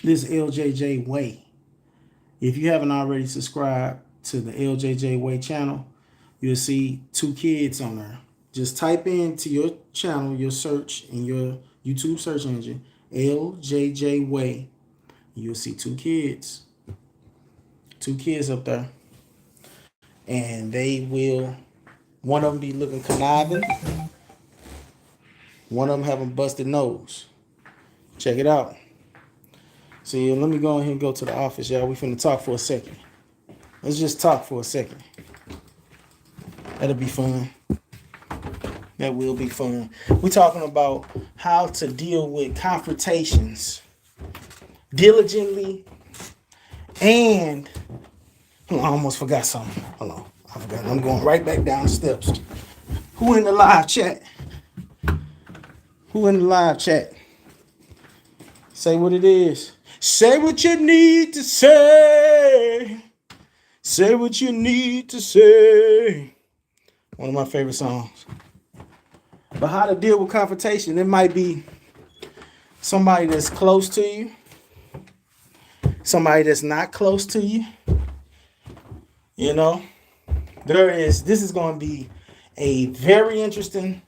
This LJJ Way. If you haven't already subscribed to the LJJ Way channel, you'll see two kids on there. Just type into your channel, your search in your YouTube search engine, LJJ Way. You'll see two kids up there, and they will. One of them be looking conniving. One of them have a busted nose. Check it out. See, let me go ahead and go to the office, y'all. We finna talk for a second. Let's just talk for a second. That'll be fun. That will be fun. We're talking about how to deal with confrontations diligently and I almost forgot something. Hold on. I forgot. I'm going right back down the steps. Who in the live chat? Who in the live chat? Say what it is. Say what you need to say. Say what you need to say. One of my favorite songs. But how to deal with confrontation? It might be somebody that's close to you, somebody that's not close to you. You know, this is going to be a very interesting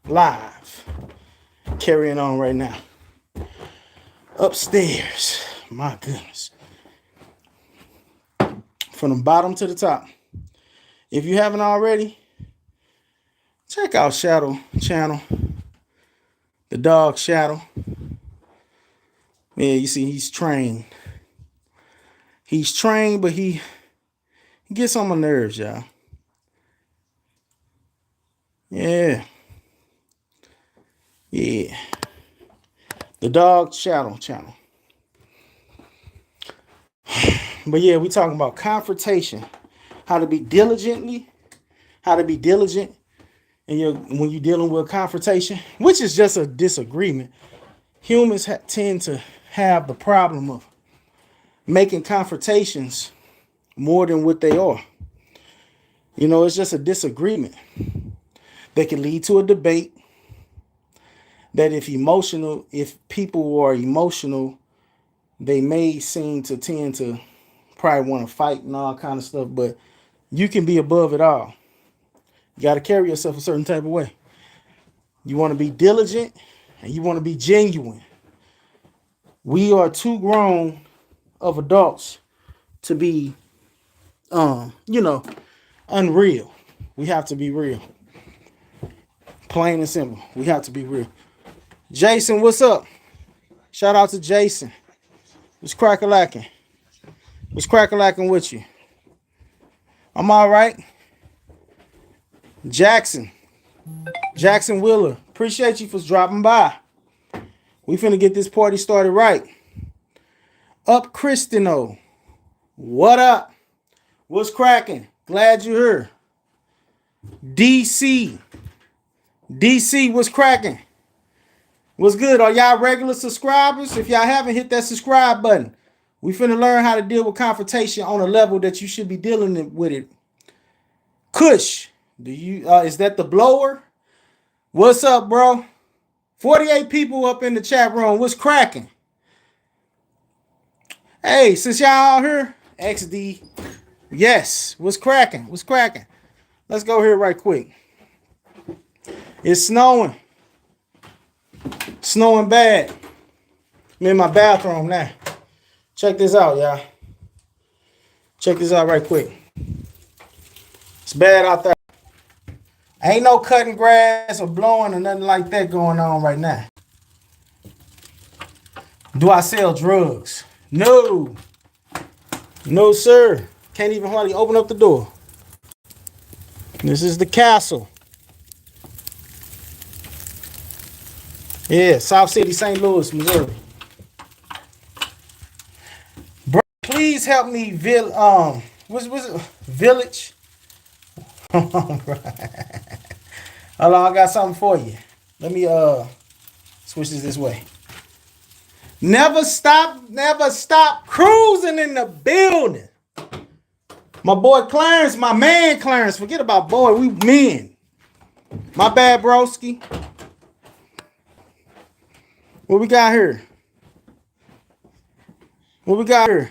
live carrying on right now. Upstairs, my goodness. From the bottom to the top. If you haven't already, check out Shadow channel, the dog Shadow. Yeah, you see, he's trained. He's trained, but he gets on my nerves, y'all. Yeah. Yeah. The dog Shadow channel. But yeah, we talking about confrontation. How to be diligent and when you're dealing with a confrontation, which is just a disagreement. Humans tend to have the problem of making confrontations more than what they are. You know, it's just a disagreement that can lead to a debate. That if people are emotional, they may seem to tend to probably want to fight and all kind of stuff. But you can be above it all. You got to carry yourself a certain type of way. You want to be diligent and you want to be genuine. We are too grown of adults to be, unreal. We have to be real. Plain and simple. We have to be real. Jason, what's up? Shout out to Jason. What's crack-a-lacking? What's crack-a-lacking with you? I'm all right. Jackson Wheeler, appreciate you for dropping by. We finna get this party started right. Up Christino, what up? What's cracking? Glad you're here. DC, what's cracking? What's good? Are y'all regular subscribers? If y'all haven't, hit that subscribe button. We finna learn how to deal with confrontation on a level that you should be dealing with it. Kush, is that the blower? What's up, bro? 48 people up in the chat room. What's cracking? Hey, since y'all out here, XD, yes. What's cracking? What's cracking? Let's go here right quick. It's snowing. Snowing bad. I'm in my bathroom now. Check this out, y'all. Check this out right quick. It's bad out there. Ain't no cutting grass or blowing or nothing like that going on right now. Do I sell drugs? No. No, sir. Can't even hardly open up the door. This is the castle. Yeah, South City, St. Louis, Missouri. Bro, please help me, what's it? Village? Hold on, I got something for you. Let me switch this way. Never stop cruising in the building. My boy Clarence, my man Clarence. Forget about boy, we men. My bad, broski. What we got here? What we got here?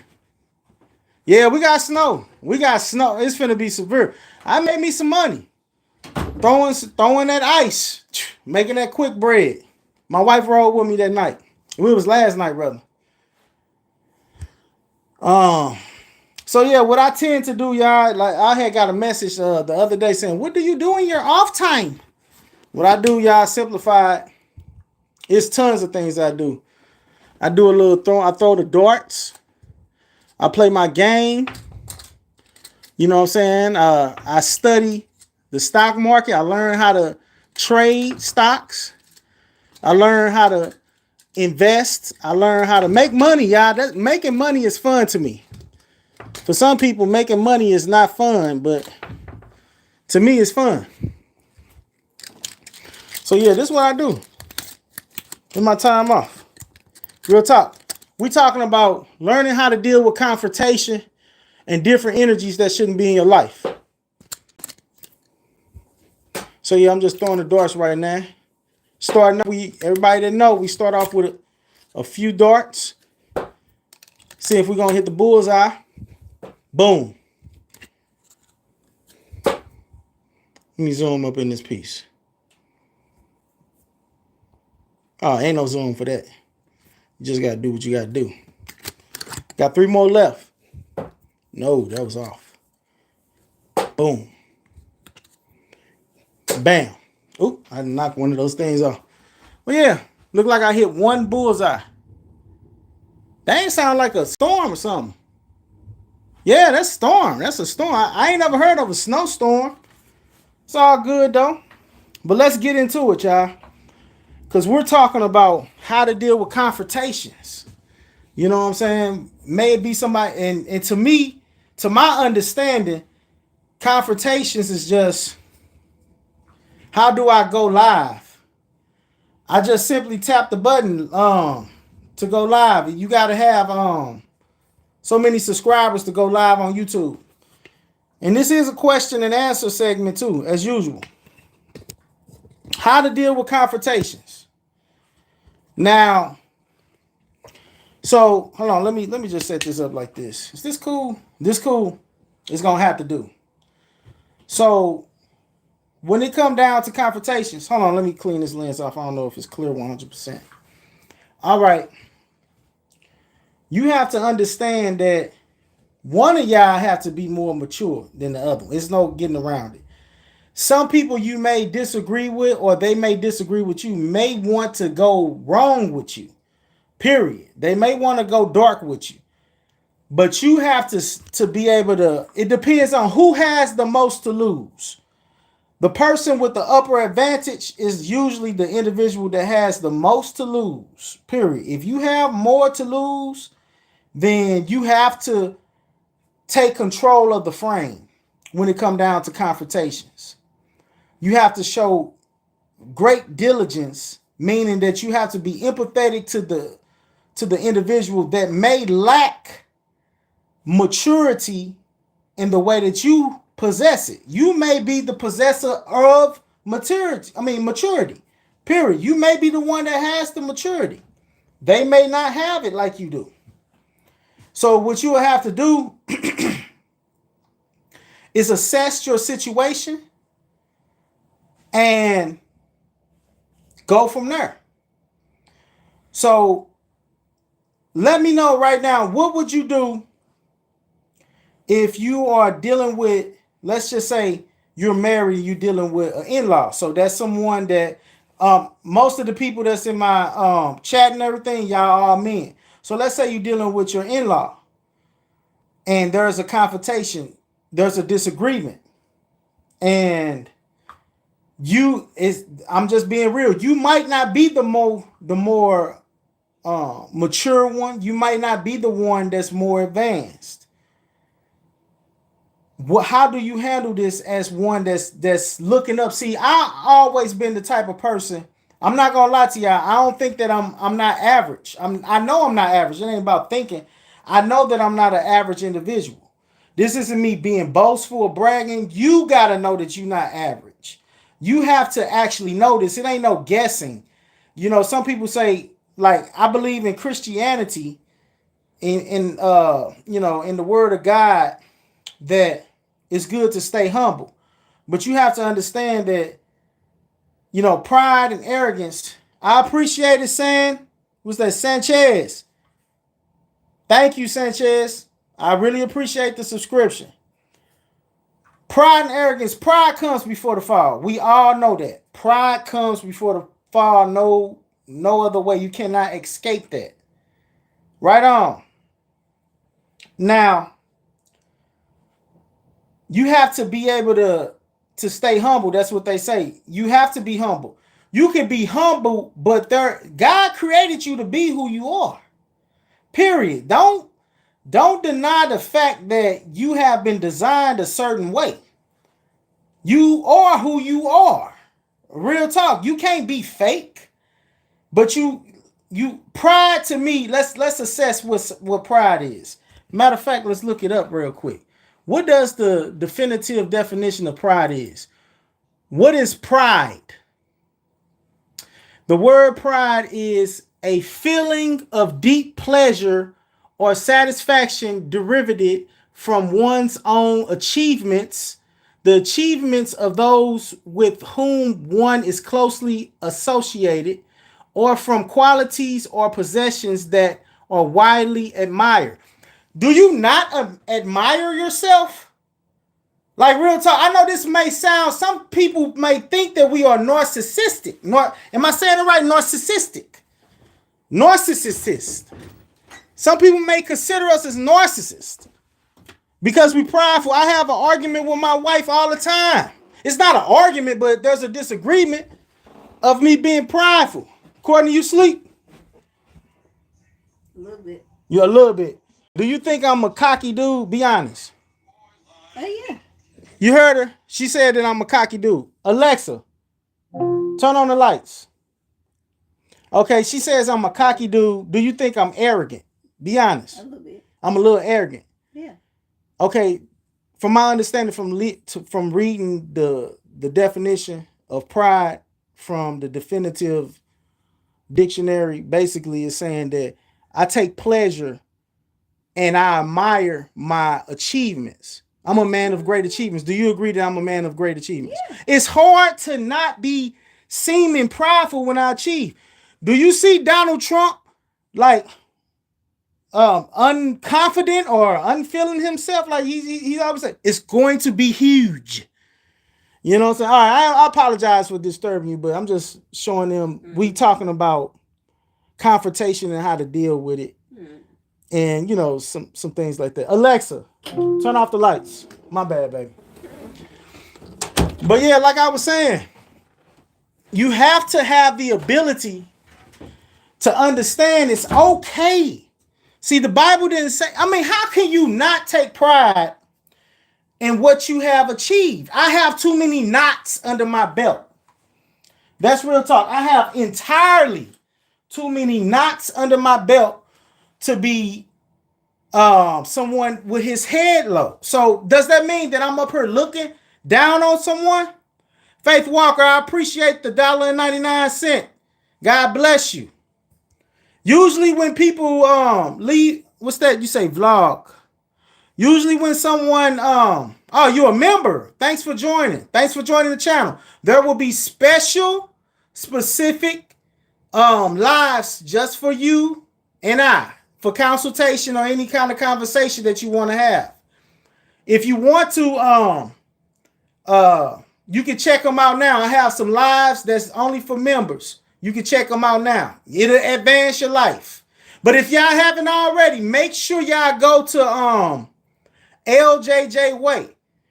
Yeah, we got snow. We got snow. It's finna be severe. I made me some money. Throwing that ice. Making that quick bread. My wife rode with me that night. It was last night, brother. So yeah, what I tend to do, y'all, like I had got a message the other day saying, "What do you do in your off time?" What I do, y'all, simplified. It's tons of things I do. I do a little throw. I throw the darts. I play my game. You know what I'm saying? I study the stock market. I learn how to trade stocks. I learn how to invest. I learn how to make money, y'all. Making money is fun to me. For some people, making money is not fun, but to me, it's fun. So yeah, this is what I do in my time off. Real talk. We talking about learning how to deal with confrontation and different energies that shouldn't be in your life. So yeah, I'm just throwing the darts right now. Everybody that know, we start off with a few darts. See if we're gonna hit the bullseye. Boom. Let me zoom up in this piece. Oh, ain't no zoom for that. You just gotta do what you gotta do. Got 3 more left. No, that was off. Boom. Bam. Oop, I knocked one of those things off. Well, yeah, look like I hit 1 bullseye. That ain't sound like a storm or something. Yeah, that's storm. That's a storm. I ain't never heard of a snowstorm. It's all good though. But let's get into it, y'all. Because we're talking about how to deal with confrontations. You know what I'm saying? May it be somebody, and to me, to my understanding, confrontations is just, how do I go live? I just simply tap the button to go live. You gotta have so many subscribers to go live on YouTube. And this is a question and answer segment too, as usual. How to deal with confrontations. Now, so hold on, let me just set this up like this. Is this cool? This cool. It's gonna have to do. So when it come down to confrontations, hold on, let me clean this lens off. I don't know if it's clear 100%. All right. You have to understand that one of y'all have to be more mature than the other. There's no getting around it. Some people you may disagree with, or they may disagree with you, may want to go wrong with you. Period. They may want to go dark with you. But you have to be able to, it depends on who has the most to lose. The person with the upper advantage is usually the individual that has the most to lose. Period. If you have more to lose, then you have to take control of the frame when it comes down to confrontations. You have to show great diligence, meaning that you have to be empathetic to the individual that may lack maturity in the way that you possess it. You may be the possessor of maturity. Period. You may be the one that has the maturity. They may not have it like you do. So what you will have to do is assess your situation and go from there. So let me know right now, what would you do if you are dealing with, let's just say you're married, you're dealing with an in-law. So that's someone that most of the people that's in my chat and everything, y'all are men. So let's say you're dealing with your in-law and there's a confrontation, there's a disagreement, and I'm just being real. You might not be the more mature one. You might not be the one that's more advanced. How do you handle this as one that's looking up? See, I always been the type of person. I'm not gonna lie to y'all. I don't think that I'm not average. I know I'm not average. It ain't about thinking. I know that I'm not an average individual. This isn't me being boastful or bragging. You gotta know that you're not average. You have to actually know this. It ain't no guessing. You know, some people say, like, I believe in Christianity, in the word of God that it's good to stay humble. But you have to understand that, pride and arrogance. I appreciate it, saying, what's that, Sanchez? Thank you, Sanchez. I really appreciate the subscription. Pride and arrogance. Pride comes before the fall. We all know that. Pride comes before the fall. No other way. You cannot escape that. Right on. Now, you have to be able to stay humble. That's what they say. You have to be humble. You can be humble, but God created you to be who you are. Period. Don't deny the fact that you have been designed a certain way. You are who you are. Real talk. You can't be fake. But you pride, to me, let's assess what pride is. Matter of fact, let's look it up real quick. What does the definitive definition of pride is? What is pride? The word pride is a feeling of deep pleasure or satisfaction derived from one's own achievements, the achievements of those with whom one is closely associated, or from qualities or possessions that are widely admired. Do you not admire yourself? Like, real talk, I know this may sound, some people may think that we are narcissistic. Am I saying it right? Narcissistic. Narcissist. Some people may consider us as narcissists because we prideful. I have an argument with my wife all the time. It's not an argument, but there's a disagreement of me being prideful. Courtney, you sleep? A little bit. You're a little bit. Do you think I'm a cocky dude? Be honest. Oh, yeah. You heard her? She said that I'm a cocky dude. Alexa, turn on the lights. Okay, she says I'm a cocky dude. Do you think I'm arrogant? Be honest. A little bit. I'm a little arrogant. Yeah. Okay, from my understanding from reading the definition of pride from the definitive dictionary, basically is saying that I take pleasure and I admire my achievements. I'm a man of great achievements. Do you agree that I'm a man of great achievements? Yeah. It's hard to not be seeming prideful when I achieve. Do you see Donald Trump like unconfident or unfeeling himself? Like he always said, it's going to be huge. You know what I'm saying? All right, I apologize for disturbing you, but I'm just showing them we talking about confrontation and how to deal with it. And, some things like that. Alexa, turn off the lights. My bad, baby. But yeah, like I was saying, you have to have the ability to understand it's okay. See, the Bible didn't say, how can you not take pride in what you have achieved? I have too many knots under my belt. That's real talk. I have entirely too many knots under my belt to be someone with his head low. So does that mean that I'm up here looking down on someone? Faith Walker, I appreciate the $1.99. God bless you. Usually when people leave, what's that? You say vlog. Usually when someone you're a member. Thanks for joining. Thanks for joining the channel. There will be specific lives just for you and I, for consultation or any kind of conversation that you want to have. If you want to, you can check them out now. I have some lives that's only for members. You can check them out now. It'll advance your life. But if y'all haven't already, make sure y'all go to LJJ Way.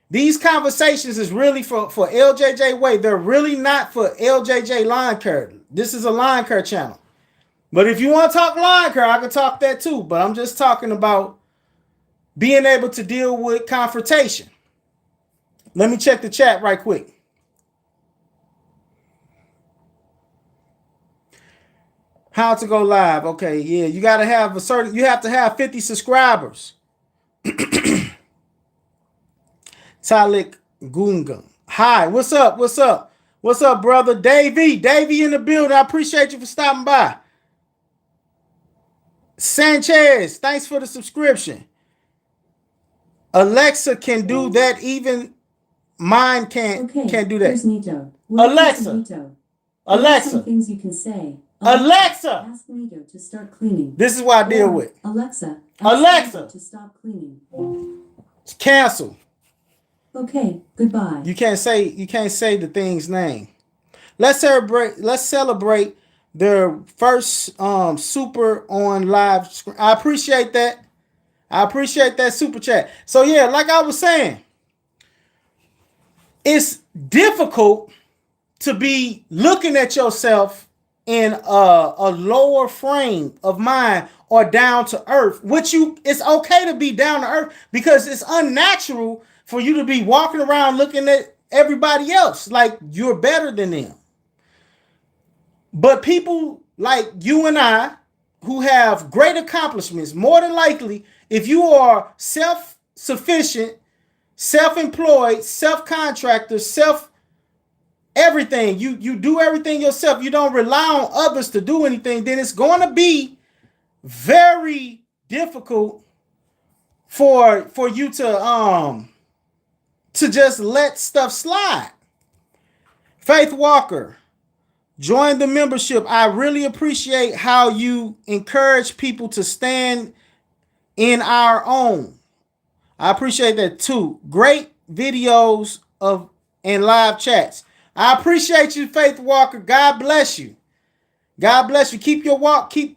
These conversations is really for LJJ Way. They're really not for LJJ Line Care. This is a Line Care channel. But if you want to talk line care, I can talk that too. But I'm just talking about being able to deal with confrontation. Let me check the chat right quick. How to go live. Okay, yeah. You got to have you have to have 50 subscribers. Talik Gunga. Hi, what's up? What's up? What's up, brother? Davey in the building. I appreciate you for stopping by. Sanchez, thanks for the subscription. Alexa can do that. Even mine can't do that. Here's Nito. Alexa. Alexa. Things you can say. Alexa. Ask Nito to start cleaning. This is what I deal with. Alexa. Alexa. To stop cleaning. Cancel. Okay. Goodbye. You can't say the thing's name. Let's celebrate their first super on live screen. I appreciate that. I appreciate that super chat. So yeah, like I was saying, it's difficult to be looking at yourself in a lower frame of mind or down to earth, it's okay to be down to earth because it's unnatural for you to be walking around looking at everybody else like you're better than them. But people like you and I who have great accomplishments, more than likely, if you are self-sufficient, self-employed, self-contractor, everything, you do everything yourself, you don't rely on others to do anything, then it's going to be very difficult for you to just let stuff slide. Faith Walker, join the membership. I really appreciate how you encourage people to stand in our own. I appreciate that too. Great videos and live chats. I appreciate you, Faith Walker. God bless you. God bless you. Keep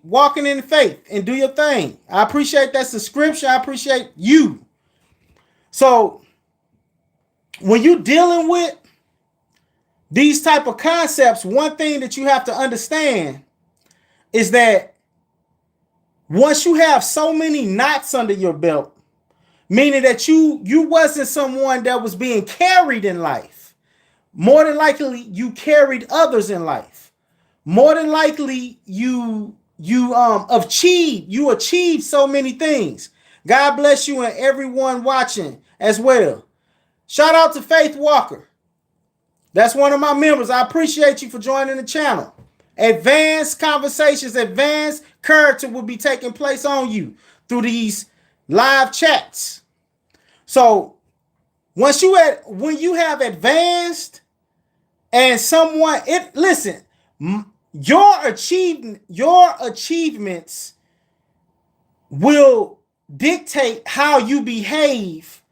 walking in faith and do your thing. I appreciate that subscription. I appreciate you. So when you're dealing with these type of concepts, one thing that you have to understand is that once you have so many knots under your belt, meaning that you wasn't someone that was being carried in life, more than likely you carried others in life. More than likely you achieved so many things. God bless you and everyone watching as well. Shout out to Faith Walker. That's one of my members. I appreciate you for joining the channel. Advanced conversations, advanced character will be taking place on you through these live chats. So when you have advanced and someone, your achievements will dictate how you behave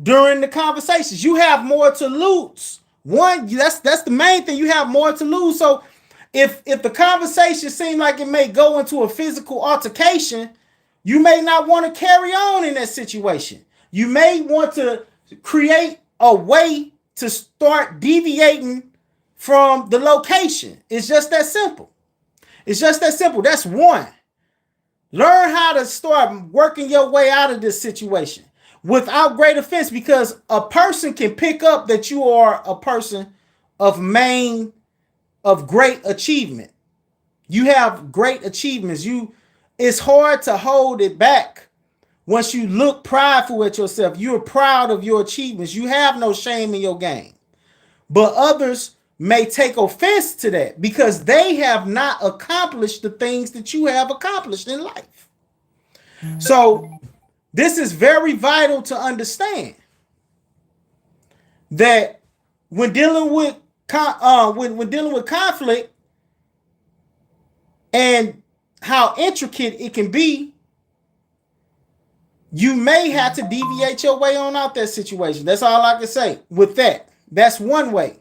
during the conversations. You have more to lose. That's the main thing. You have more to lose. So if the conversation seems like it may go into a physical altercation, you may not want to carry on in that situation. You may want to create a way to start deviating from the location. It's just that simple. It's just that simple. That's one. Learn how to start working your way out of this situation without great offense, because a person can pick up that you are a person of great achievement. You have great achievements. It's hard to hold it back once you look prideful at yourself. You're proud of your achievements. You have no shame in your game. But others may take offense to that because they have not accomplished the things that you have accomplished in life. So this is very vital to understand that when dealing with conflict and how intricate it can be, you may have to deviate your way on out that situation. That's all I can say with that. That's one way.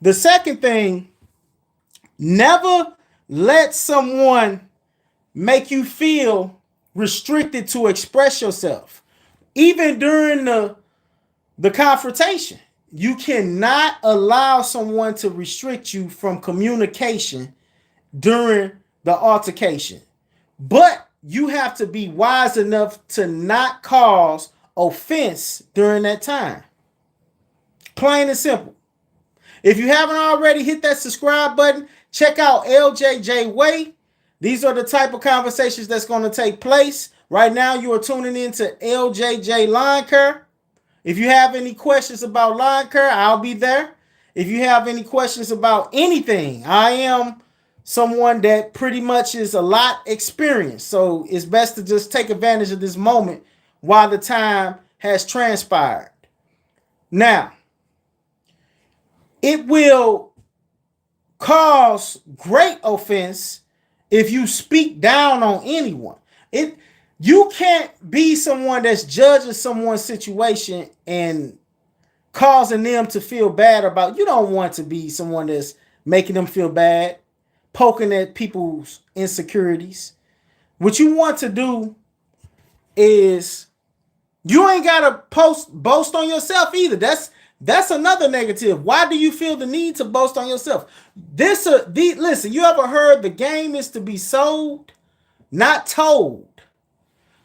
The second thing, never let someone make you feel restricted to express yourself. Even during the confrontation, you cannot allow someone to restrict you from communication during the altercation. But you have to be wise enough to not cause offense during that time. Plain and simple. If you haven't already, hit that subscribe button. Check out LJJ Way. These are the type of conversations that's going to take place. Right now, you are tuning into LJJ Lawn Care. If you have any questions about lawn care, I'll be there. If you have any questions about anything, I am someone that pretty much is a lot experienced. So it's best to just take advantage of this moment while the time has transpired. Now, it will cause great offense if you speak down on anyone. You can't be someone that's judging someone's situation and causing them to feel bad about. You don't want to be someone that's making them feel bad, poking at people's insecurities. What you want to do is you ain't gotta boast on yourself either. That's another negative. Why do you feel the need to boast on yourself? Listen, you ever heard the game is to be sold, not told?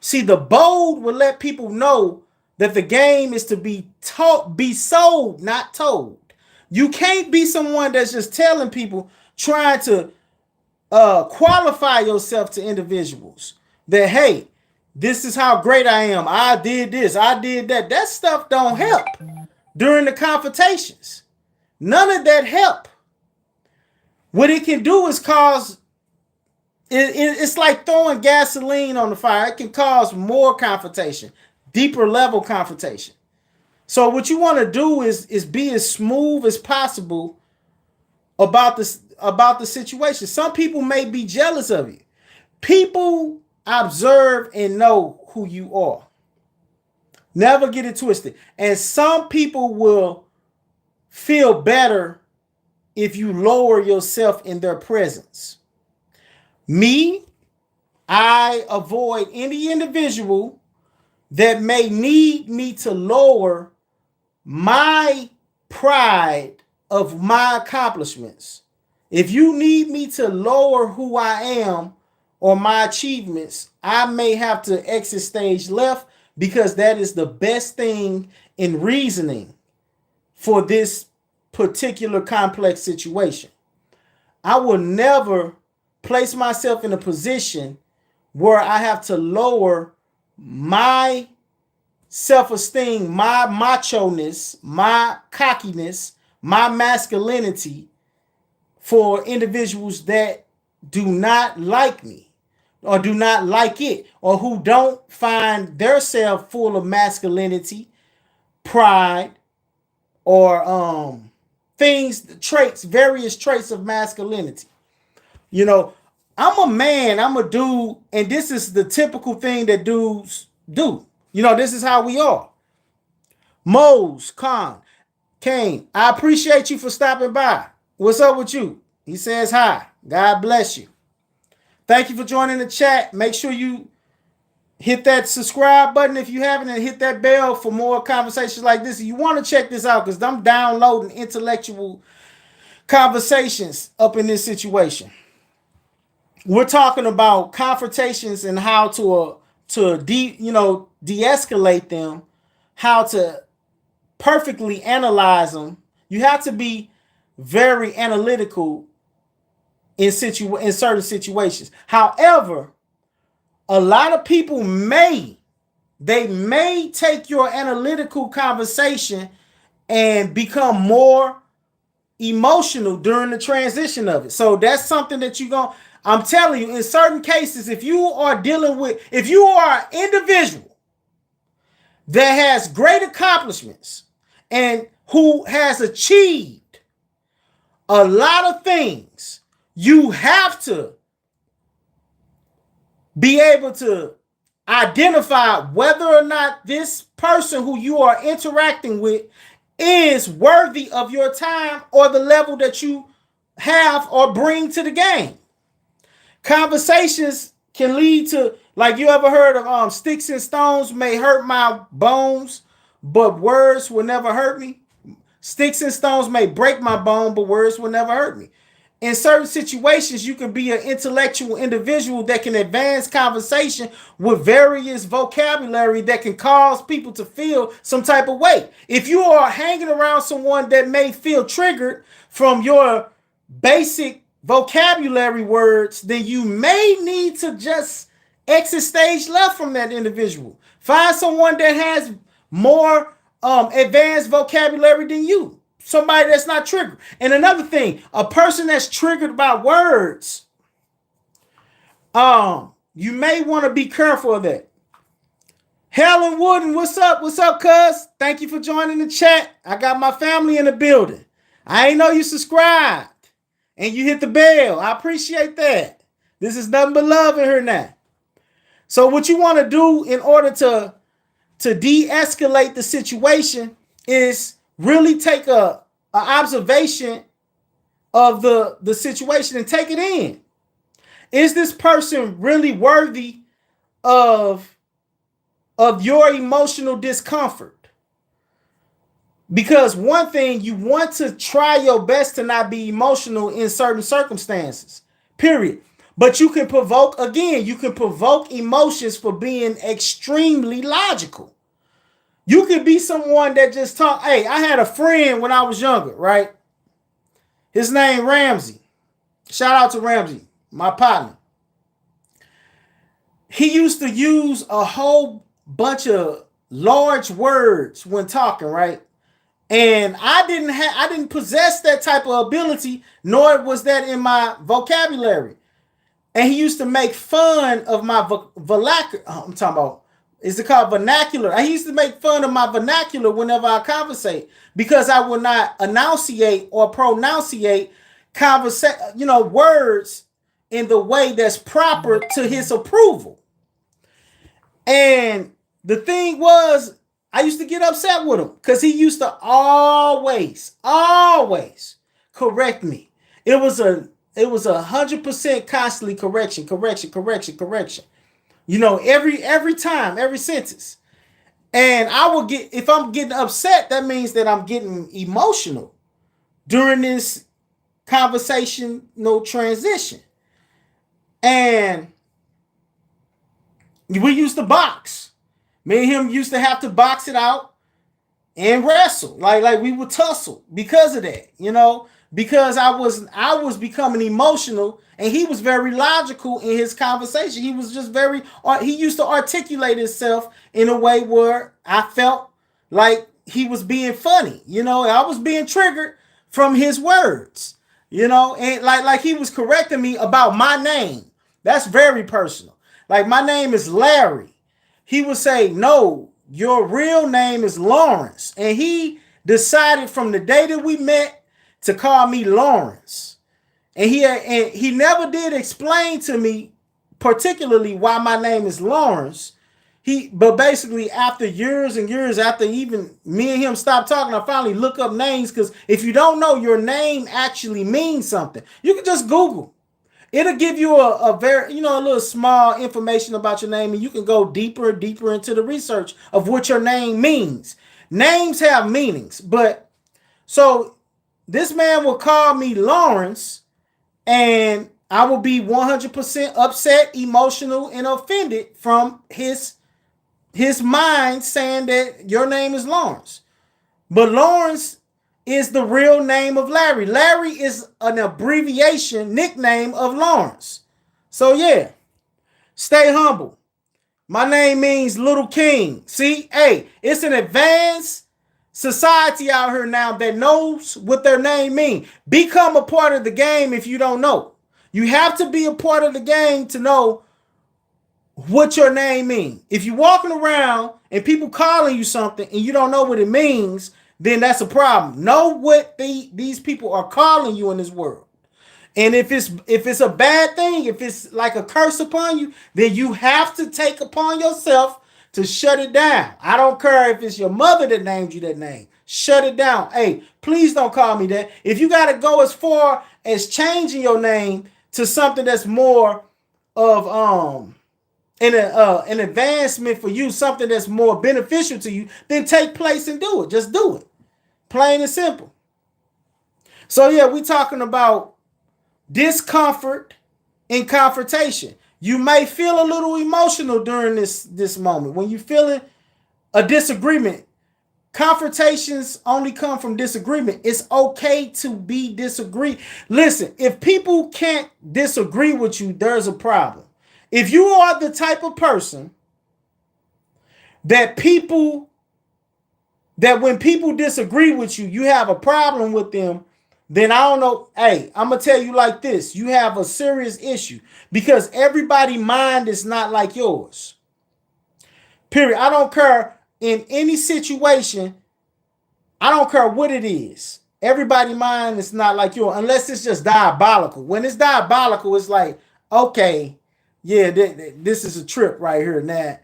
See, the bold will let people know that the game is to be sold, not told. You can't be someone that's just telling people, trying to qualify yourself to individuals that, hey, this is how great I am. I did this, I did that. That stuff don't help during the confrontations. None of that help. What it can do is cause, it's like throwing gasoline on the fire. It can cause more confrontation, deeper level confrontation. So what you want to do is be as smooth as possible about the situation. Some people may be jealous of you. People observe and know who you are. Never get it twisted. And some people will feel better if you lower yourself in their presence. Me, I avoid any individual that may need me to lower my pride of my accomplishments. If you need me to lower who I am or my achievements, I may have to exit stage left, because that is the best thing in reasoning for this particular complex situation. I will never place myself in a position where I have to lower my self-esteem, my macho-ness, my cockiness, my masculinity for individuals that do not like me or do not like it, or who don't find themselves full of masculinity, pride, or various traits of masculinity. You know, I'm a man, I'm a dude, and this is the typical thing that dudes do. You know, this is how we are. Mose, Kane, I appreciate you for stopping by. What's up with you? He says hi. God bless you. Thank you for joining the chat. Make sure you hit that subscribe button if you haven't, and hit that bell for more conversations like this. If you want to check this out, because I'm downloading intellectual conversations up in this situation. We're talking about confrontations and how to de-escalate them, how to perfectly analyze them. You have to be very analytical in certain situations. However, a lot of people may take your analytical conversation and become more emotional during the transition of it. So that's something that I'm telling you, in certain cases, if you are an individual that has great accomplishments and who has achieved a lot of things, you have to be able to identify whether or not this person who you are interacting with is worthy of your time or the level that you have or bring to the game. Conversations can lead to, like, you ever heard of sticks and stones may hurt my bones, but words will never hurt me. Sticks and stones may break my bone, but words will never hurt me. In certain situations, you can be an intellectual individual that can advance conversation with various vocabulary that can cause people to feel some type of way. If you are hanging around someone that may feel triggered from your basic vocabulary words, then you may need to just exit stage left from that individual. Find someone that has more advanced vocabulary than you. somebody that's not triggered. And another thing, a person that's triggered by words, you may want to be careful of that. Helen Wooden, what's up? What's up, cuz? Thank you for joining the chat. I got my family in the building. I ain't know you subscribed and you hit the bell. I appreciate that. This is nothing but love in here now. So what you want to do in order to de-escalate the situation is really take a observation of the situation and take it in. Is this person really worthy of your emotional discomfort? Because one thing, you want to try your best to not be emotional in certain circumstances, period. But you can provoke emotions for being extremely logical. You could be someone that just talk. Hey, I had a friend when I was younger, right? His name Ramsey. Shout out to Ramsey, my partner. He used to use a whole bunch of large words when talking, right? And I didn't possess that type of ability, nor was that in my vocabulary. And he used to make fun of my vernacular. I'm talking about, is it called vernacular? He used to make fun of my vernacular whenever I conversate because I would not enunciate or pronunciate words in the way that's proper to his approval. And the thing was, I used to get upset with him because he used to always correct me. It was 100% constantly correction. Every time, every sentence. And I will if I'm getting upset, that means that I'm getting emotional during this conversational transition. And we used to box. Me and him used to have to box it out and wrestle. Like we would tussle because of that, because I was becoming emotional and he was very logical in his conversation. He was just he used to articulate himself in a way where I felt like he was being funny, I was being triggered from his words, and like he was correcting me about my name. That's very personal. Like my name is Larry. He would say, no, your real name is Lawrence. And he decided from the day that we met to call me Lawrence. And he never did explain to me particularly why my name is Lawrence. But basically after years and years, after even me and him stopped talking, I finally look up names, because if you don't know, your name actually means something. You can just Google. It'll give you a very, a little small information about your name, and you can go deeper and deeper into the research of what your name means. Names have meanings, but so this man will call me Lawrence, and I will be 100% upset, emotional, and offended from his mind saying that your name is Lawrence. But Lawrence is the real name of Larry. Larry is an abbreviation, nickname of Lawrence. So yeah, stay humble. My name means little king. See, hey, it's an advanced society out here now that knows what their name means. Become a part of the game if you don't know. You have to be a part of the game to know what your name means. If you're walking around and people calling you something and you don't know what it means, then that's a problem. Know what these people are calling you in this world. And if it's a bad thing, if it's like a curse upon you, then you have to take upon yourself to shut it down. I don't care if it's your mother that named you that name. Shut it down. Hey, please don't call me that. If you got to go as far as changing your name to something that's more of an advancement for you, something that's more beneficial to you, then take place and do it. Just do it. Plain and simple. So yeah, we're talking about discomfort and confrontation. You may feel a little emotional during this moment when you're feeling a disagreement. Confrontations only come from disagreement. It's okay to be disagreed. Listen, if people can't disagree with you, there's a problem. If you are the type of person that people that when people disagree with you, you have a problem with them, then I don't know. Hey, I'm going to tell you like this. You have a serious issue because everybody's mind is not like yours. Period. I don't care in any situation. I don't care what it is. Everybody's mind is not like yours unless it's just diabolical. When it's diabolical, it's like, okay, yeah, this is a trip right here. Now,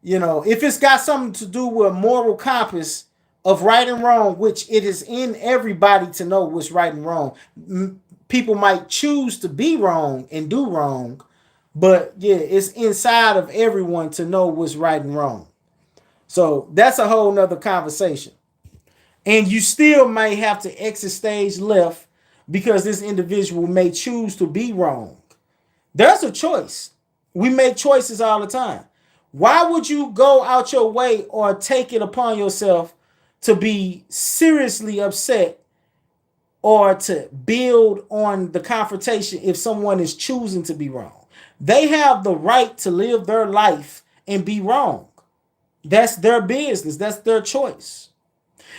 if it's got something to do with moral compass of right and wrong, which it is in everybody to know what's right and wrong. People might choose to be wrong and do wrong, but yeah, it's inside of everyone to know what's right and wrong. So that's a whole nother conversation. And you still may have to exit stage left because this individual may choose to be wrong. There's a choice. We make choices all the time. Why would you go out your way or take it upon yourself to be seriously upset or to build on the confrontation if someone is choosing to be wrong? They have the right to live their life and be wrong. That's their business. That's their choice.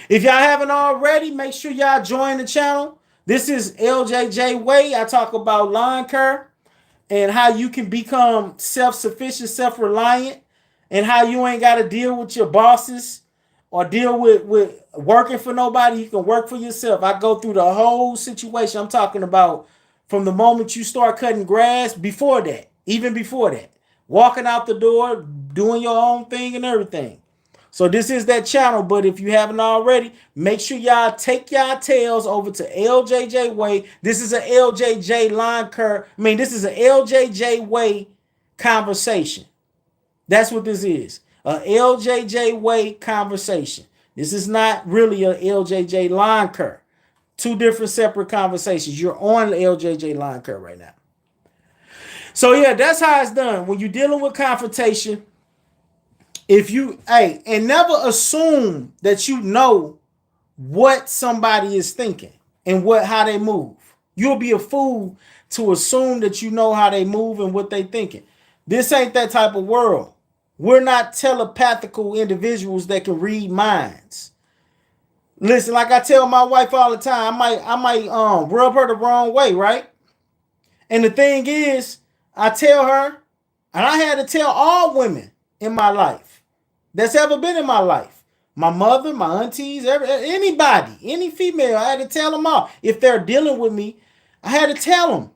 If y'all haven't already, make sure y'all join the channel. This is LJJ Way. I talk about lawn care and how you can become self-sufficient, self-reliant, and how you ain't got to deal with your bosses or deal with working for nobody. You can work for yourself. I go through the whole situation. I'm talking about from the moment you start cutting grass, before that, even before that, walking out the door, doing your own thing and everything. So this is that channel, but if you haven't already, make sure y'all take y'all tails over to LJJ Way. This is a LJJ line curve. This is a LJJ Way conversation. That's what this is. A LJJ Way conversation. This is not really a LJJ line curve. Two different separate conversations. You're on the LJJ line curve right now. So yeah, that's how it's done. When you're dealing with confrontation, and never assume that you know what somebody is thinking and how they move. You'll be a fool to assume that you know how they move and what they thinking. This ain't that type of world. We're not telepathical individuals that can read minds. Listen, like I tell my wife all the time, I might rub her the wrong way, right? And the thing is, I tell her, and I had to tell all women in my life that's ever been in my life. My mother, my aunties, anybody, any female, I had to tell them all. If they're dealing with me, I had to tell them.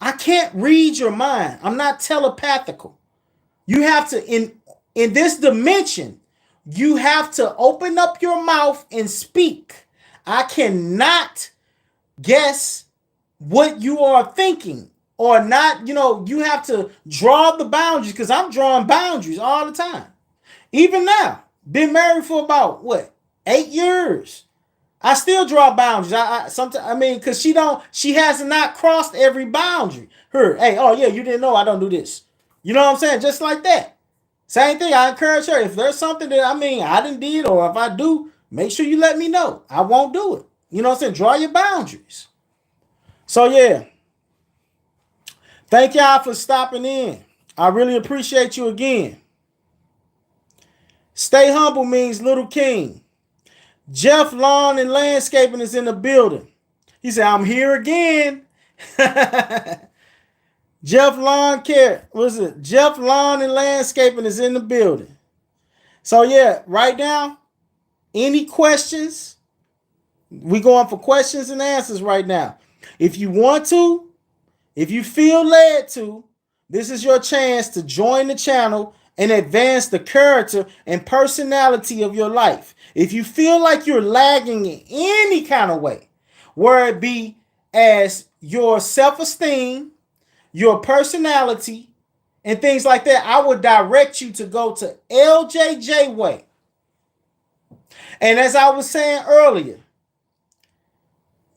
I can't read your mind. I'm not telepathical. You have to, in this dimension, you have to open up your mouth and speak. I cannot guess what you are thinking or not. You have to draw the boundaries because I'm drawing boundaries all the time. Even now, been married for about 8 years. I still draw boundaries. Because she has not crossed every boundary. You didn't know I don't do this. You know what I'm saying? Just like that. Same thing. I encourage her. If there's something that I didn't did, or if I do, make sure you let me know. I won't do it. You know what I'm saying? Draw your boundaries. So yeah. Thank y'all for stopping in. I really appreciate you again. Stay humble means little king. Jeff Lawn and Landscaping is in the building. He said, I'm here again. Jeff Lawn and Landscaping is in the building. So yeah, right now, any questions? We going for questions and answers right now. If you want to, if you feel led to, this is your chance to join the channel and advance the character and personality of your life. If you feel like you're lagging in any kind of way, where it be as your self-esteem, your personality, and things like that, I would direct you to go to LJJ Way. And as I was saying earlier,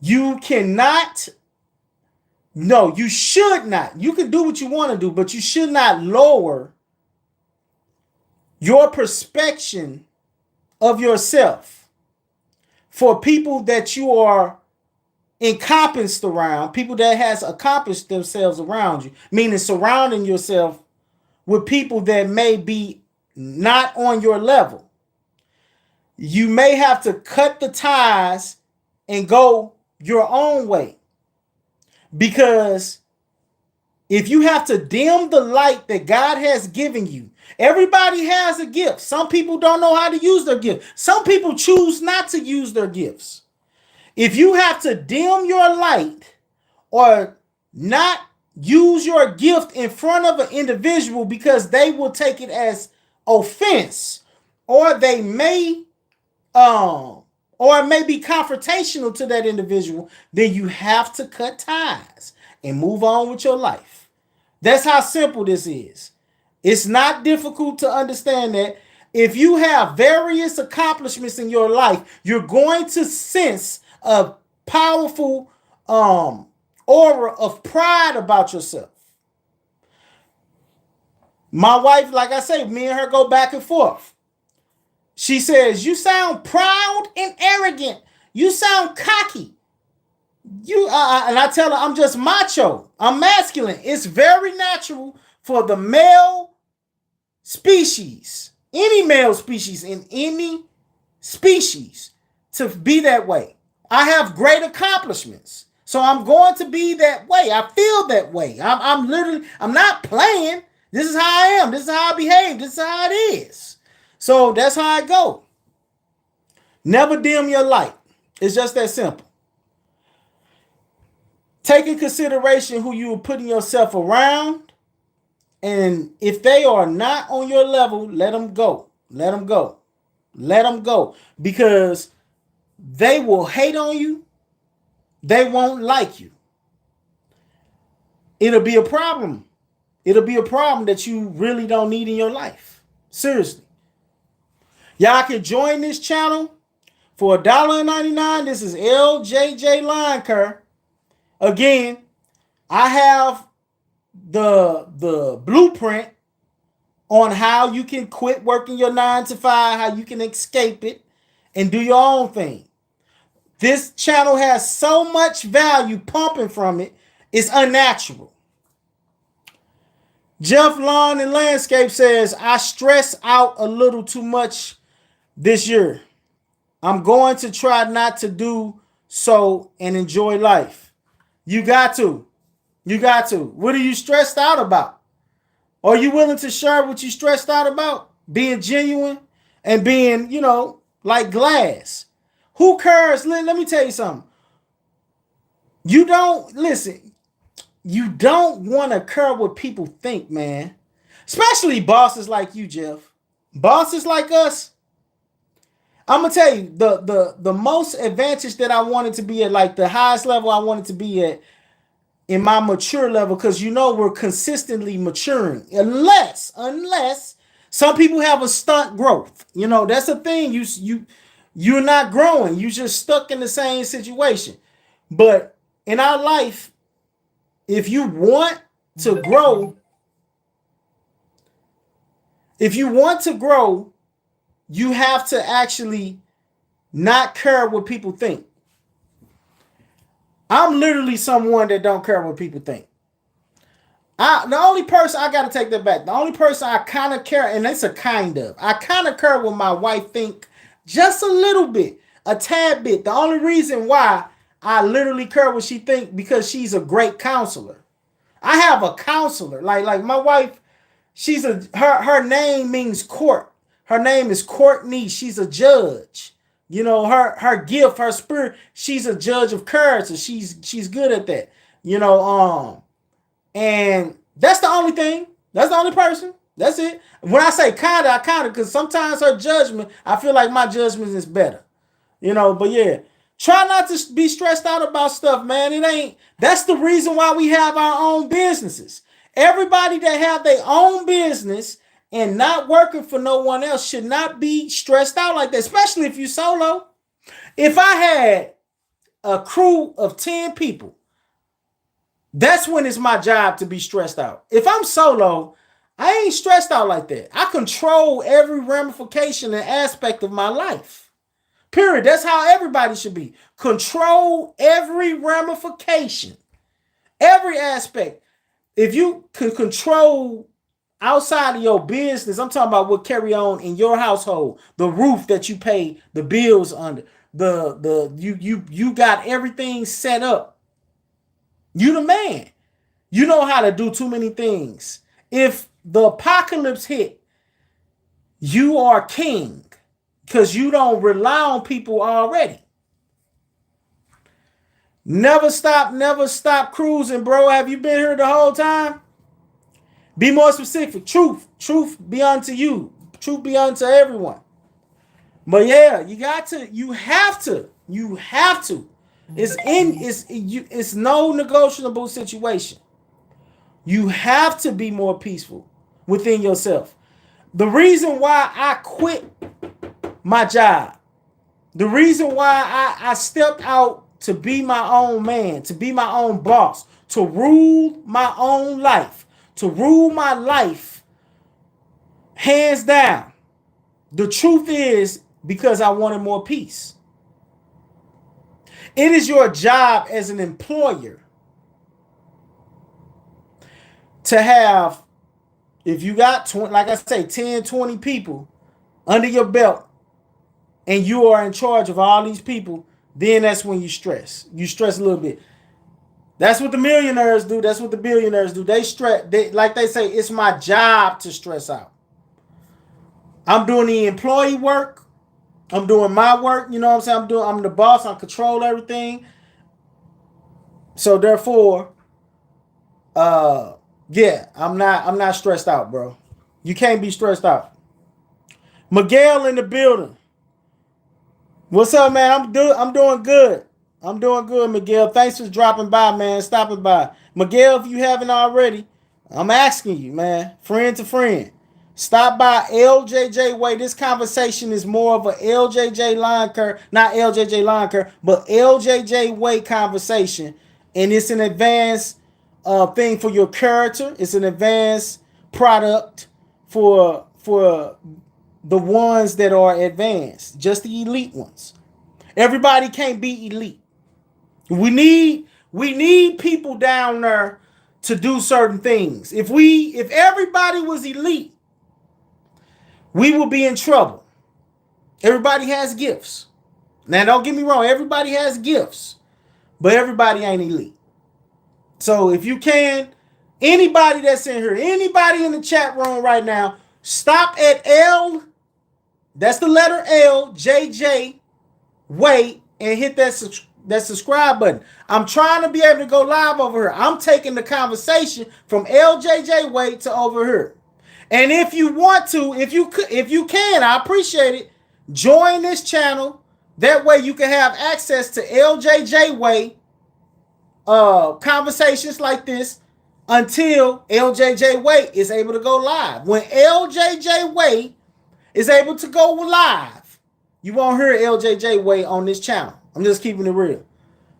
you should not. You can do what you want to do, but you should not lower your perception of yourself for people that you are encompassed around, people that has accomplished themselves around you, meaning surrounding yourself with people that may be not on your level. you may have to cut the ties and go your own way. Because if you have to dim the light that God has given you, everybody has a gift. Some people don't know how to use their gift. Some people choose not to use their gifts. If you have to dim your light or not use your gift in front of an individual because they will take it as offense, or they may or it may be confrontational to that individual, then you have to cut ties and move on with your life. That's how simple this is. It's not difficult to understand that if you have various accomplishments in your life, you're going to sense a powerful aura of pride about yourself. My wife, like I say, me and her go back and forth. She says, you sound proud and arrogant. You sound cocky. And I tell her, I'm just macho. I'm masculine. It's very natural for the male species, any male species in any species, to be that way. I have great accomplishments, so I'm going to be that way. I feel that way. I'm not playing. This is how I am. This is how I behave. This is how it is. So that's how I go. Never dim your light. It's just that simple. Take in consideration who you are putting yourself around. And if they are not on your level, let them go. Let them go. Let them go. Because they will hate on you. They won't like you. It'll be a problem. It'll be a problem that you really don't need in your life. Seriously. Y'all can join this channel for $1.99. This is LJJ Line Cur. Again, I have the blueprint on how you can quit working your 9 to 5, how you can escape it and do your own thing. This channel has so much value pumping from it, it's unnatural. Jeff Lawn and Landscape says, I stress out a little too much this year. I'm going to try not to do so and enjoy life. You got to. You got to. What are you stressed out about? Are you willing to share what you stressed out about? Being genuine and being, like glass. Who cares? Let me tell you something. You don't want to care what people think, man. Especially bosses like you, Jeff. Bosses like us. I'm gonna tell you the most advantage that I wanted to be at, like the highest level I wanted to be at in my mature level, because we're consistently maturing. Unless some people have a stunt growth. That's a thing. You're not growing. You're just stuck in the same situation. But in our life, if you want to grow, you have to actually not care what people think. I'm literally someone that don't care what people think. The only person, I got to take that back. The only person I kind of care, and it's a kind of, I kind of care what my wife think just a little bit, a tad bit. The only reason why I literally care what she think, because she's a great counselor. I have a counselor. Like my wife, her name means court. Her name is Courtney. She's a judge. Her gift, her spirit, she's a judge of character. She's good at that. And that's the only thing. That's the only person. That's it. When I say kinda, I kinda, because sometimes her judgment, I feel like my judgment is better. But yeah. Try not to be stressed out about stuff, man. That's the reason why we have our own businesses. Everybody that have their own business and not working for no one else should not be stressed out like that, especially if you solo. If I had a crew of 10 people, that's when it's my job to be stressed out. If I'm solo, I ain't stressed out like that. I control every ramification and aspect of my life. Period. That's how everybody should be. Control every ramification, every aspect. If you can control outside of your business, I'm talking about what carry on in your household, the roof that you pay the bills under, you got everything set up. You the man. You know how to do too many things. If the apocalypse hit, you are king because you don't rely on people already. Never stop cruising, bro. Have you been here the whole time? Be more specific. Truth be unto you. Truth be unto everyone. But yeah, you have to. It's no negotiable situation. You have to be more peaceful within yourself. The reason why I quit my job, the reason why I stepped out to be my own man, to be my own boss, to rule my own life, to rule my life, hands down. The truth is because I wanted more peace. It is your job as an employer to have, if you got, like I say, 10, 20 people under your belt and you are in charge of all these people, then that's when you stress. You stress a little bit. That's what the millionaires do. That's what the billionaires do. They stress. Like they say, it's my job to stress out. I'm doing the employee work. I'm doing my work. You know what I'm saying? I'm the boss. I control everything. So therefore, yeah, I'm not stressed out, bro. You can't be stressed out. Miguel in the building. What's up, man? I'm doing good. I'm doing good, Miguel. Thanks for dropping by, man. Stopping by. Miguel, if you haven't already, I'm asking you, man. Friend to friend. Stop by LJJ Way. This conversation is more of a LJJ line curve, not LJJ line curve, but LJJ Way conversation. And it's an advanced thing for your character. It's an advanced product for the ones that are advanced, just the elite ones. Everybody can't be elite. We need people down there to do certain things. If everybody was elite, we will be in trouble. Everybody has gifts. Now, don't get me wrong. Everybody has gifts, but everybody ain't elite. So if you can, anybody that's in here, anybody in the chat room right now, stop at L. That's the letter L, JJ Way, and hit that subscribe button. I'm trying to be able to go live over here. I'm taking the conversation from LJJ Way to over here. And if you want to, if you can, I appreciate it. Join this channel. That way you can have access to LJJ Way conversations like this until LJJ Way is able to go live. When LJJ Way is able to go live, you won't hear LJJ Way on this channel. I'm just keeping it real.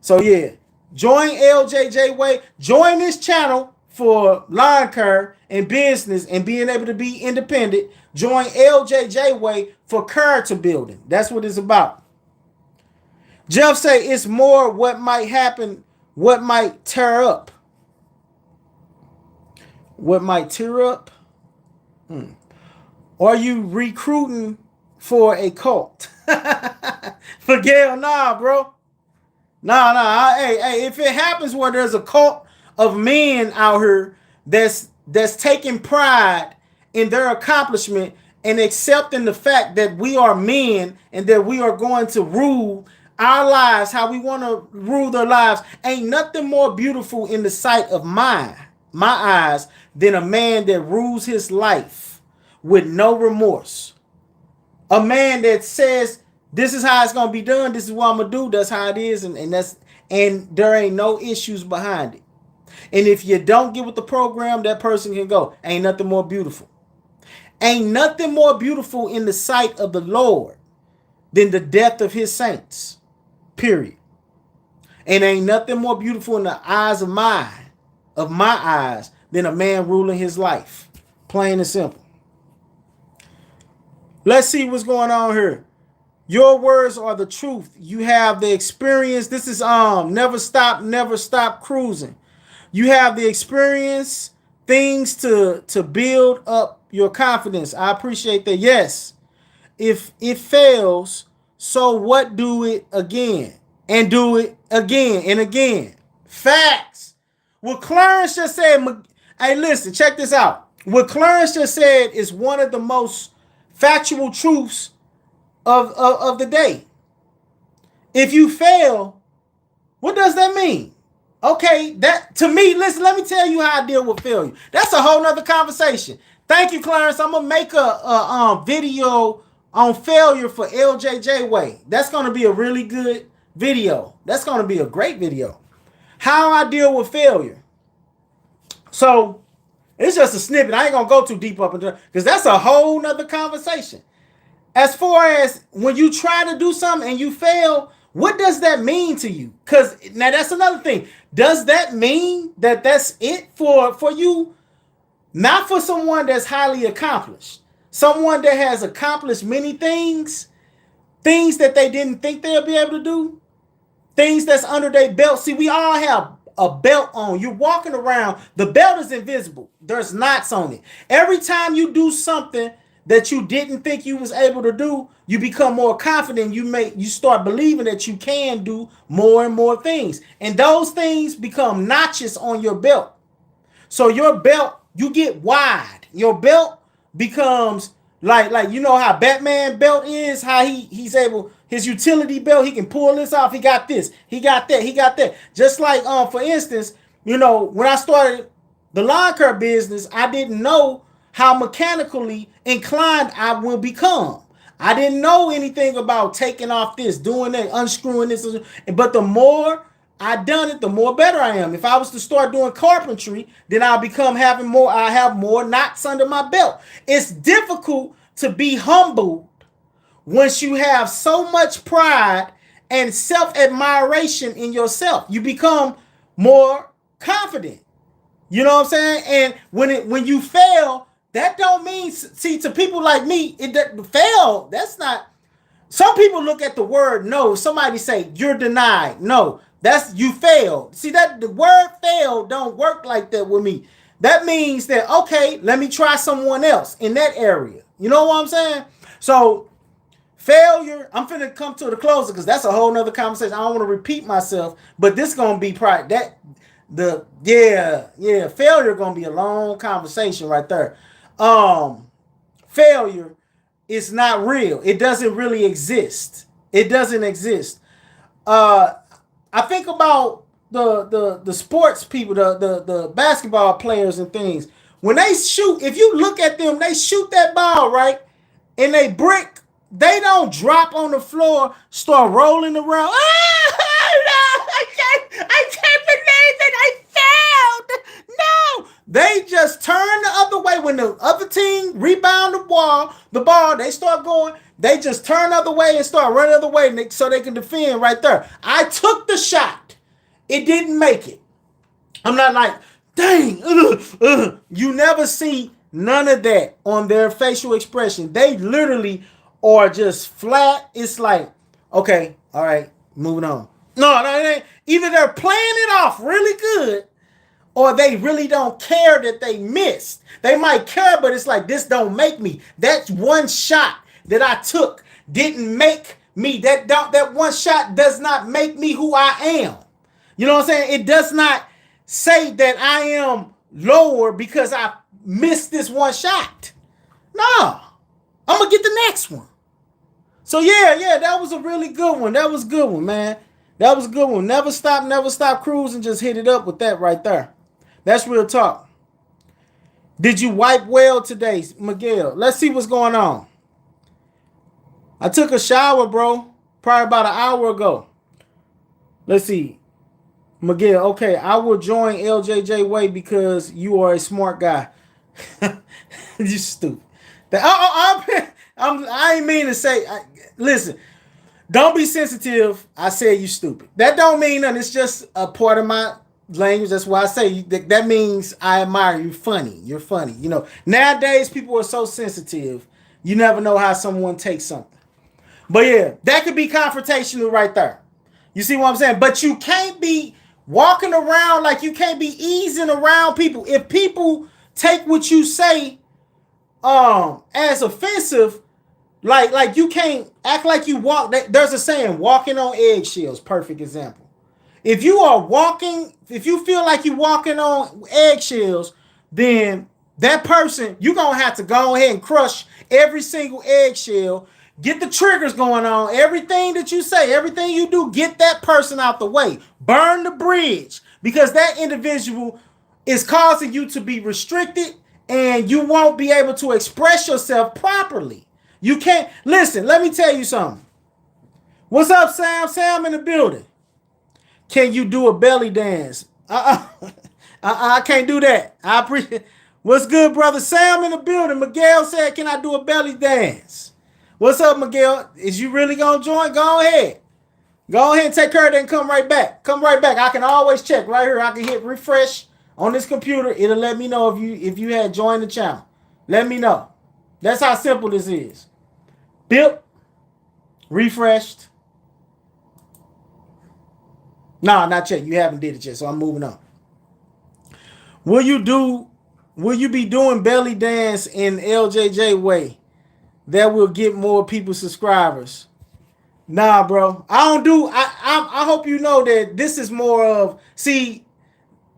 So yeah, join LJJ Way. Join this channel for line curve and business and being able to be independent. Join LJJ Way for character building. That's what it's about. Jeff say it's more what might happen, what might tear up. What might tear up? Are you recruiting for a cult? For Gail, nah, bro. Nah. Hey, if it happens where there's a cult of men out here that's taking pride in their accomplishment and accepting the fact that we are men and that we are going to rule our lives how we want to rule their lives, ain't nothing more beautiful in the sight of my eyes than a man that rules his life with no remorse. A man that says, this is how it's going to be done. This is what I'm going to do. That's how it is. And there ain't no issues behind it. And if you don't get with the program, that person can go. Ain't nothing more beautiful. Ain't nothing more beautiful in the sight of the Lord than the death of his saints. Period. And ain't nothing more beautiful in the eyes of my eyes than a man ruling his life. Plain and simple. Let's see what's going on here. Your words are the truth. You have the experience. This is never stop cruising. You have the experience things to build up your confidence. I appreciate that. Yes. If it fails, so what? Do it again and do it again and again. Facts. What Clarence just said, hey, listen, check this out. What Clarence just said is one of the most factual truths of the day. If you fail, what does that mean? Okay, that to me, listen, let me tell you how I deal with failure. That's a whole nother conversation. Thank you, Clarence. I'm gonna make a video on failure for LJJ Way. That's gonna be a really good video. That's gonna be a great video. How I deal with failure. So it's just a snippet. I ain't gonna go too deep up into it because that's a whole nother conversation. As far as when you try to do something and you fail, what does that mean to you? Because now that's another thing. Does that mean that that's it for you? Not for someone that's highly accomplished. Someone that has accomplished many things, things that they didn't think they'll be able to do, things that's under their belt. See, we all have a belt on. You're walking around. The belt is invisible. There's knots on it. Every time you do something that you didn't think you was able to do, you become more confident. You start believing that you can do more and more things. And those things become notches on your belt. So your belt, you get wide. Your belt becomes like you know how Batman belt is, how he's able, his utility belt, he can pull this off. He got this, he got that, he got that. Just like for instance, you know, when I started the lawn care business, I didn't know how mechanically inclined I will become. I didn't know anything about taking off this, doing that, unscrewing this. But the more I done it, the more better I am. If I was to start doing carpentry, then I'll become I have more knots under my belt. It's difficult to be humbled once you have so much pride and self-admiration in yourself. You become more confident. You know what I'm saying? And when you fail, that don't mean, see, to people like me, fail, that's not, some people look at the word no. Somebody say, you're denied. No, that's, you failed. See, that the word fail don't work like that with me. That means that, okay, let me try someone else in that area. You know what I'm saying? So failure, I'm finna come to the closer because that's a whole nother conversation. I don't want to repeat myself, but this gonna be probably failure gonna be a long conversation right there. Failure is not real. It doesn't really exist. It doesn't exist. I think about the sports people, the basketball players and things. When they shoot, if you look at them, they shoot that ball, right? And they brick, they don't drop on the floor, start rolling around. I can't believe it. I failed. No. They just turn the other way. When the other team rebound the ball, they start going. They just turn the other way and start running the other way so they can defend right there. I took the shot. It didn't make it. I'm not like, dang. You never see none of that on their facial expression. They literally are just flat. It's like, okay, all right, moving on. No, it ain't. Either they're playing it off really good, or they really don't care that they missed. They might care, but it's like, this don't make me. That one shot that I took didn't make me. That one shot does not make me who I am. You know what I'm saying? It does not say that I am lower because I missed this one shot. No, I'm gonna get the next one. So yeah, that was a really good one. That was a good one, man. That was a good one. Never stop cruising. Just hit it up with that right there. That's real talk. Did you wipe well today, Miguel? Let's see what's going on. I took a shower, bro, probably about an hour ago. Let's see. Miguel, okay, I will join LJJ Way because you are a smart guy. You stupid. I ain't mean to say, listen, don't be sensitive. I said you stupid. That don't mean nothing. It's just a part of my language. That's why I say that means I admire you. Funny. You're funny. You know, nowadays people are so sensitive. You never know how someone takes something. But yeah, that could be confrontational right there. You see what I'm saying? But you can't be walking around like you can't be easing around people. If people take what you say as offensive. Like you can't act like you walk. There's a saying, walking on eggshells. Perfect example. If you are walking, if you feel like you're walking on eggshells, then that person, you're going to have to go ahead and crush every single eggshell, get the triggers going on, everything that you say, everything you do, get that person out the way. Burn the bridge, because that individual is causing you to be restricted and you won't be able to express yourself properly. You can't. Listen, let me tell you something. What's up, Sam? Sam in the building. Can you do a belly dance? I can't do that. I appreciate. What's good, brother? Sam in the building. Miguel said, "Can I do a belly dance?" What's up, Miguel? Is you really gonna join? Go ahead. Go ahead and take care of that and come right back. Come right back. I can always check right here. I can hit refresh on this computer. It'll let me know if you had joined the channel. Let me know. That's how simple this is. Bip. Refreshed. Nah, not yet. You haven't did it yet, so I'm moving on. Will you be doing belly dance in LJJ Way? That will get more people subscribers. Nah, bro. I don't do. I hope you know that this is more of. See,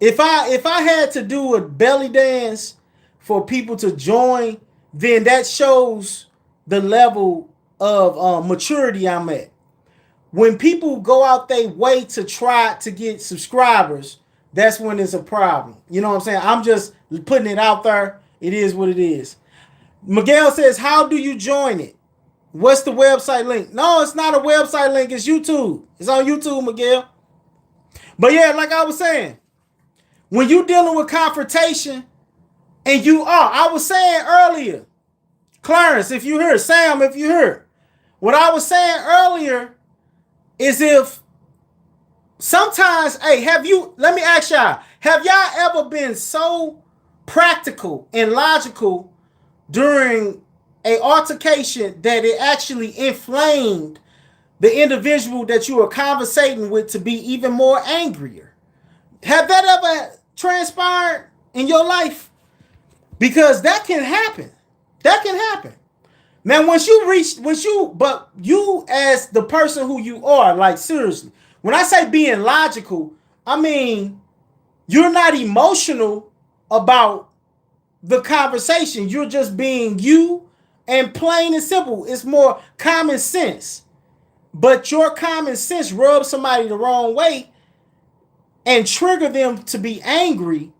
if I had to do a belly dance for people to join, then that shows the level of maturity I'm at. When people go out their way to try to get subscribers, that's when it's a problem. You know what I'm saying? I'm just putting it out there. It is what it is. Miguel says, how do you join it? What's the website link? No, it's not a website link. It's YouTube. It's on YouTube, Miguel. But yeah, like I was saying, when you dealing with confrontation, and you are, I was saying earlier, Clarence, if you heard, Sam, if you heard, what I was saying earlier is if sometimes, hey, let me ask y'all, have y'all ever been so practical and logical during a altercation that it actually inflamed the individual that you were conversating with to be even more angrier? Have that ever transpired in your life? Because that can happen. That can happen. Now, but you as the person who you are, like seriously, when I say being logical, I mean, you're not emotional about the conversation. You're just being you, and plain and simple. It's more common sense. But your common sense rubs somebody the wrong way and trigger them to be angry,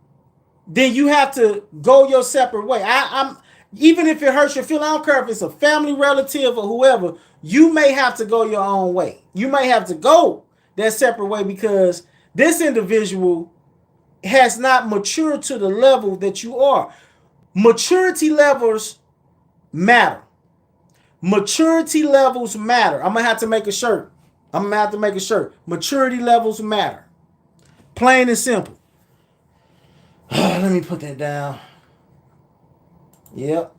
then you have to go your separate way. I'm even if it hurts your feelings, I don't care if it's a family relative or whoever, you may have to go your own way. You may have to go that separate way because this individual has not matured to the level that you are. Maturity levels matter. Maturity levels matter. I'm going to have to make a shirt. Maturity levels matter. Plain and simple. Let me put that down. Yep.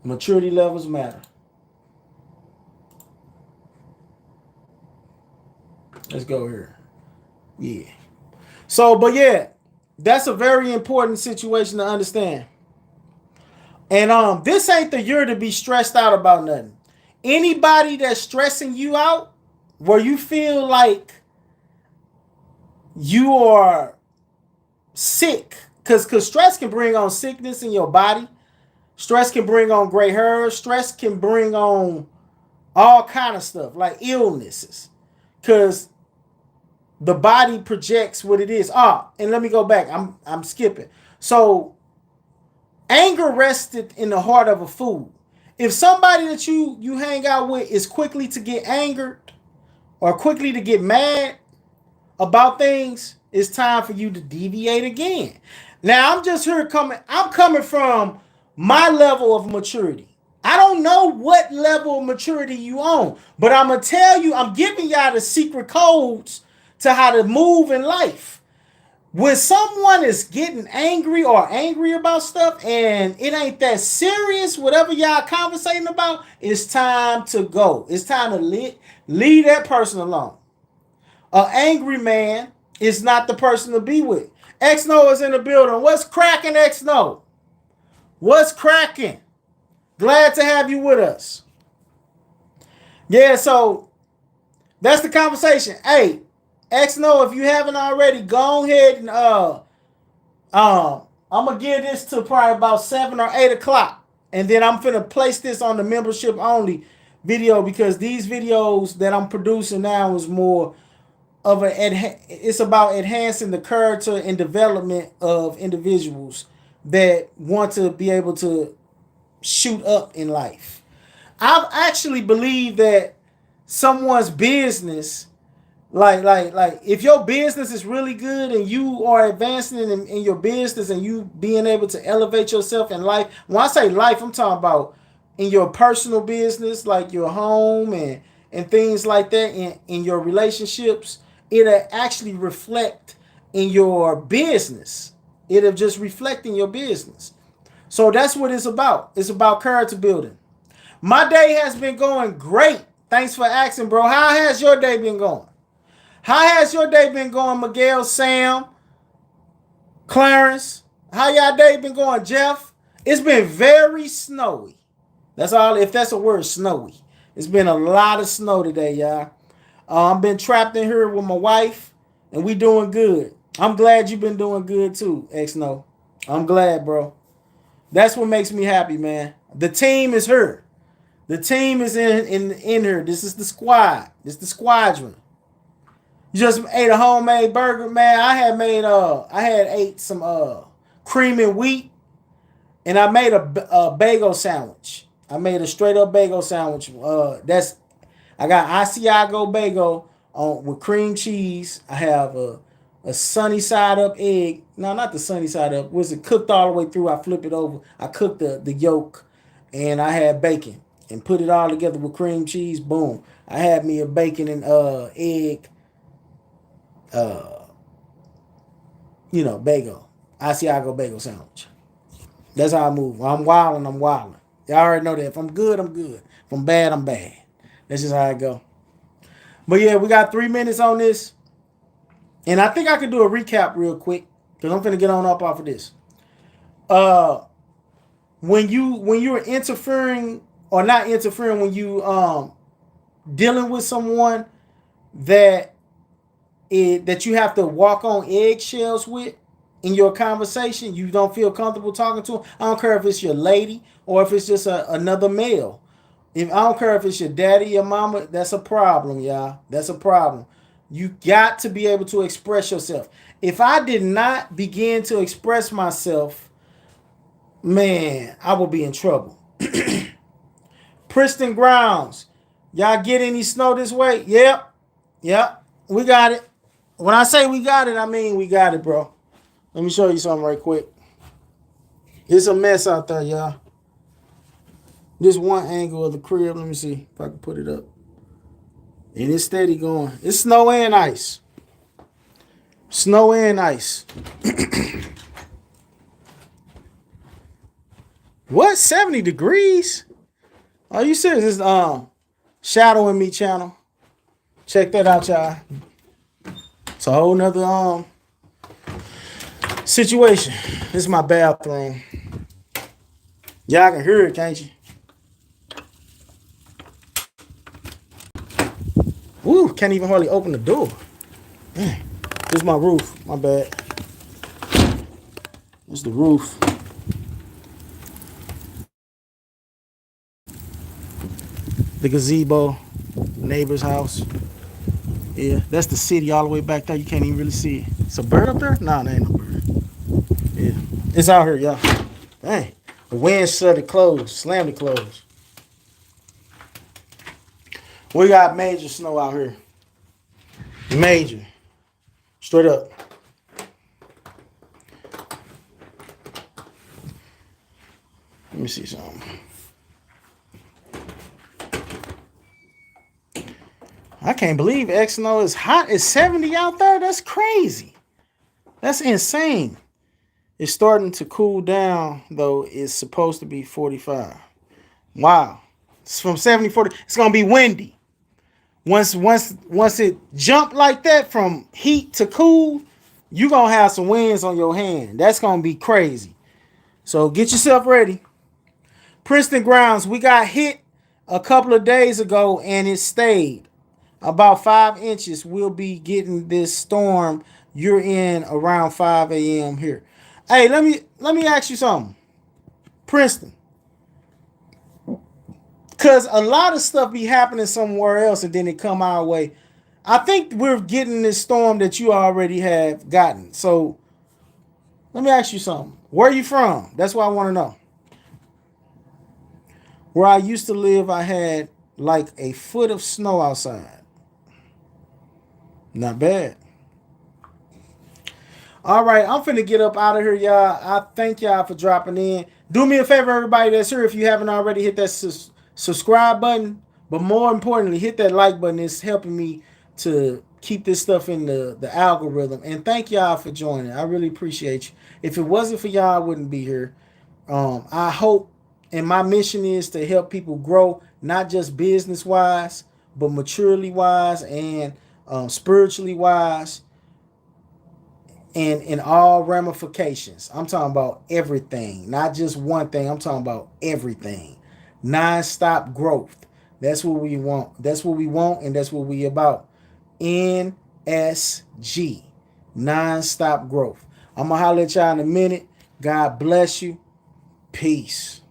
Maturity levels matter. Let's go here. Yeah. So, but yeah, that's a very important situation to understand. And this ain't the year to be stressed out about nothing. Anybody that's stressing you out, where you feel like you are sick, because stress can bring on sickness in your body. Stress can bring on gray hair. Stress can bring on all kind of stuff like illnesses, because the body projects what it is. And let me go back. I'm skipping. So anger rested in the heart of a fool. If somebody that you hang out with is quickly to get angered or quickly to get mad about things, it's time for you to deviate again. Now I'm coming from my level of maturity. I don't know what level of maturity you on, but I'm going to tell you, I'm giving y'all the secret codes to how to move in life. When someone is getting angry or angry about stuff and it ain't that serious, whatever y'all conversating about, it's time to go. It's time to leave that person alone. An angry man is not the person to be with. X-No is in the building. What's cracking, X-No? What's cracking? Glad to have you with us. Yeah, so that's the conversation. Hey, XNO, if you haven't already, go ahead and I'm gonna give this to probably about 7 or 8 o'clock, and then I'm finna place this on the membership only video because these videos that I'm producing now is more of it's about enhancing the character and development of individuals that want to be able to shoot up in life. I actually believe that someone's business, like if your business is really good and you are advancing in your business and you being able to elevate yourself in life. When I say life, I'm talking about in your personal business, like your home and things like that, in your relationships. It'll actually reflect in your business. It'll just reflect in your business. So that's what it's about. It's about character building. My day has been going great. Thanks for asking, bro. How has your day been going? How has your day been going, Miguel, Sam, Clarence? How y'all day been going, Jeff? It's been very snowy. That's all, if that's a word, snowy. It's been a lot of snow today, y'all. I've been trapped in here with my wife, and we doing good. I'm glad you've been doing good too, XNO. I'm glad, bro. That's what makes me happy, man. The team is here. The team is in here. This is the squad. This is the squadron. You just ate a homemade burger, man. I had ate some cream and wheat, and I made a bagel sandwich. I made a straight up bagel sandwich. I got Asiago bagel with cream cheese. I have a sunny side up egg. No, not the sunny side up. Was it cooked all the way through? I flip it over. I cooked the yolk, and I had bacon and put it all together with cream cheese. Boom. I had me a bacon and egg. Bagel. Asiago bagel sandwich. That's how I move. When I'm wilding, I'm wilding. Y'all already know that. If I'm good, I'm good. If I'm bad, I'm bad. That's just how I go. But yeah, we got 3 minutes on this. And I think I could do a recap real quick. Because I'm finna get on up off of this. When you're interfering or not interfering, when you dealing with someone that you have to walk on eggshells with in your conversation, you don't feel comfortable talking to them. I don't care if it's your lady or if it's just another male. I don't care if it's your daddy, your mama, that's a problem, y'all. That's a problem. You got to be able to express yourself. If I did not begin to express myself, man, I will be in trouble. Princeton Grounds. Y'all get any snow this way? Yep. We got it. When I say we got it, I mean we got it, bro. Let me show you something right quick. It's a mess out there, y'all. This one angle of the crib, let me see if I can put it up. And it's steady going. It's snow and ice. Snow and ice. What? 70 degrees? Are you serious? This Shadowing Me channel. Check that out, y'all. It's a whole nother situation. This is my bathroom. Y'all can hear it, can't you? Woo, can't even hardly open the door. Man, this is my roof. My bad. This is the roof. The gazebo, neighbor's house. Yeah, that's the city all the way back there. You can't even really see it. It's a bird up there? Nah, there ain't no bird. Yeah, it's out here, y'all. Dang, the wind shut it closed, slammed it closed. We got major snow out here. Major. Straight up. Let me see something. I can't believe XNO is hot. It's 70 out there. That's crazy. That's insane. It's starting to cool down, though. It's supposed to be 45. Wow. It's from 70 40. It's going to be windy. Once it jump like that from heat to cool, you're going to have some winds on your hand. That's going to be crazy. So get yourself ready. Princeton grounds, we got hit a couple of days ago and it stayed about 5 inches. We'll be getting this storm you're in around 5 a.m. here. Hey, let me ask you something. Princeton. Cause a lot of stuff be happening somewhere else and then it come our way. I think we're getting this storm that you already have gotten. So let me ask you something. Where are you from? That's what I want to know. Where I used to live, I had like a foot of snow outside. Not bad. All right, I'm finna get up out of here, y'all. I thank y'all for dropping in. Do me a favor, everybody that's here. If you haven't already, hit that subscribe button. But more importantly, hit that like button. It's helping me to keep this stuff in the algorithm. And thank y'all for joining. I really appreciate you. If it wasn't for y'all, I wouldn't be here. I hope, and my mission is to help people grow, not just business wise, but maturely wise and spiritually wise, and in all ramifications. I'm talking about everything, not just one thing. I'm talking about everything. Non-stop growth. That's what we want. That's what we want, and that's what we about. NSG. Non-stop growth. I'm gonna holler at y'all in a minute. God bless you. Peace.